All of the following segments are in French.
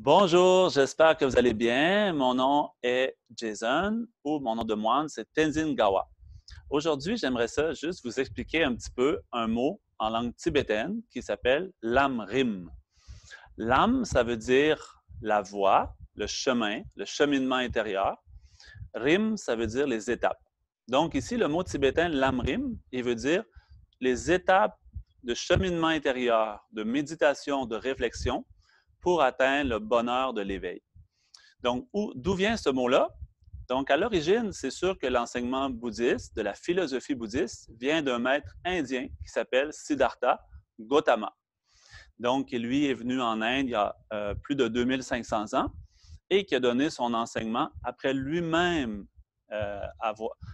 Bonjour, j'espère que vous allez bien. Mon nom est Jason ou mon nom de moine, c'est Tenzin Gawa. Aujourd'hui, j'aimerais ça juste vous expliquer un petit peu un mot en langue tibétaine qui s'appelle Lam Rim. Lam, ça veut dire la voie, le chemin, le cheminement intérieur. Rim, ça veut dire les étapes. Donc ici, le mot tibétain Lam Rim, il veut dire les étapes de cheminement intérieur, de méditation, de réflexion pour atteindre le bonheur de l'éveil. Donc, d'où vient ce mot-là? Donc, à l'origine, c'est sûr que l'enseignement bouddhiste, de la philosophie bouddhiste, vient d'un maître indien qui s'appelle Siddhartha Gautama. Donc, lui est venu en Inde il y a plus de 2500 ans et qui a donné son enseignement après lui-même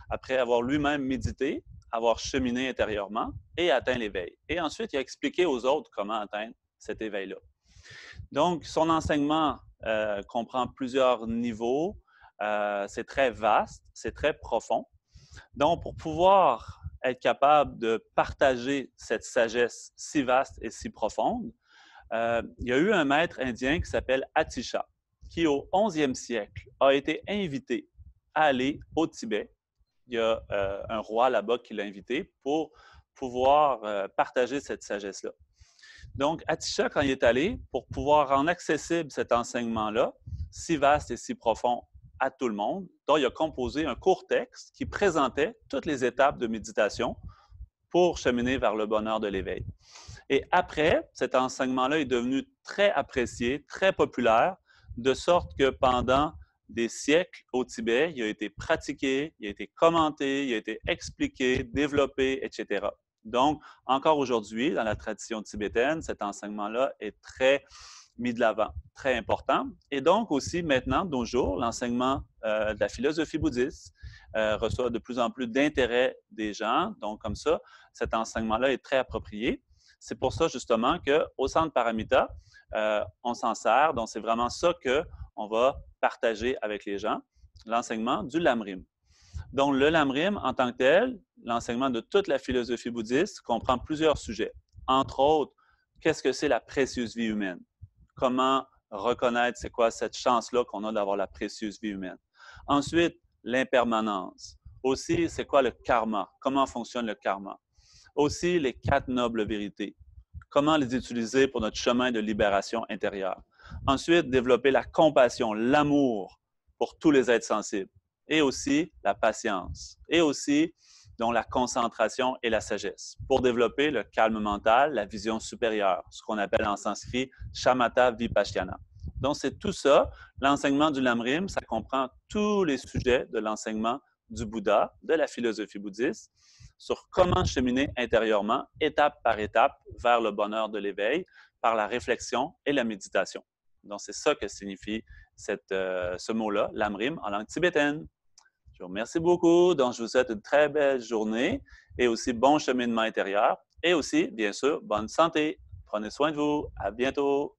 après avoir lui-même médité, avoir cheminé intérieurement et atteint l'éveil. Et ensuite, il a expliqué aux autres comment atteindre cet éveil-là. Donc, son enseignement comprend plusieurs niveaux. C'est très vaste, c'est très profond. Donc, pour pouvoir être capable de partager cette sagesse si vaste et si profonde, il y a eu un maître indien qui s'appelle Atisha, qui au 11e siècle a été invité à aller au Tibet. Il y a un roi là-bas qui l'a invité pour pouvoir partager cette sagesse-là. Donc, Atisha, quand il est allé, pour pouvoir rendre accessible cet enseignement-là, si vaste et si profond à tout le monde, donc il a composé un court texte qui présentait toutes les étapes de méditation pour cheminer vers le bonheur de l'éveil. Et après, cet enseignement-là est devenu très apprécié, très populaire, de sorte que pendant des siècles au Tibet, il a été pratiqué, il a été commenté, il a été expliqué, développé, etc. Donc, encore aujourd'hui, dans la tradition tibétaine, cet enseignement-là est très mis de l'avant, très important. Et donc aussi maintenant, de nos jours, l'enseignement de la philosophie bouddhiste reçoit de plus en plus d'intérêt des gens. Donc comme ça, cet enseignement-là est très approprié. C'est pour ça justement qu'au Centre Paramita, on s'en sert. Donc c'est vraiment ça qu'on va partager avec les gens, l'enseignement du Lamrim. Donc, le Lamrim, en tant que tel, l'enseignement de toute la philosophie bouddhiste, comprend plusieurs sujets. Entre autres, qu'est-ce que c'est la précieuse vie humaine? Comment reconnaître c'est quoi cette chance-là qu'on a d'avoir la précieuse vie humaine? Ensuite, l'impermanence. Aussi, c'est quoi le karma? Comment fonctionne le karma? Aussi, les 4 nobles vérités. Comment les utiliser pour notre chemin de libération intérieure? Ensuite, développer la compassion, l'amour pour tous les êtres sensibles. Et aussi la patience. Et aussi, donc, la concentration et la sagesse pour développer le calme mental, la vision supérieure, ce qu'on appelle en sanskrit shamatha vipassana. Donc, c'est tout ça. L'enseignement du Lamrim, ça comprend tous les sujets de l'enseignement du Bouddha, de la philosophie bouddhiste, sur comment cheminer intérieurement, étape par étape, vers le bonheur de l'éveil, par la réflexion et la méditation. Donc, c'est ça que signifie ce mot-là, Lamrim, en langue tibétaine. Je vous remercie beaucoup. Donc, je vous souhaite une très belle journée et aussi bon cheminement intérieur et aussi, bien sûr, bonne santé. Prenez soin de vous. À bientôt.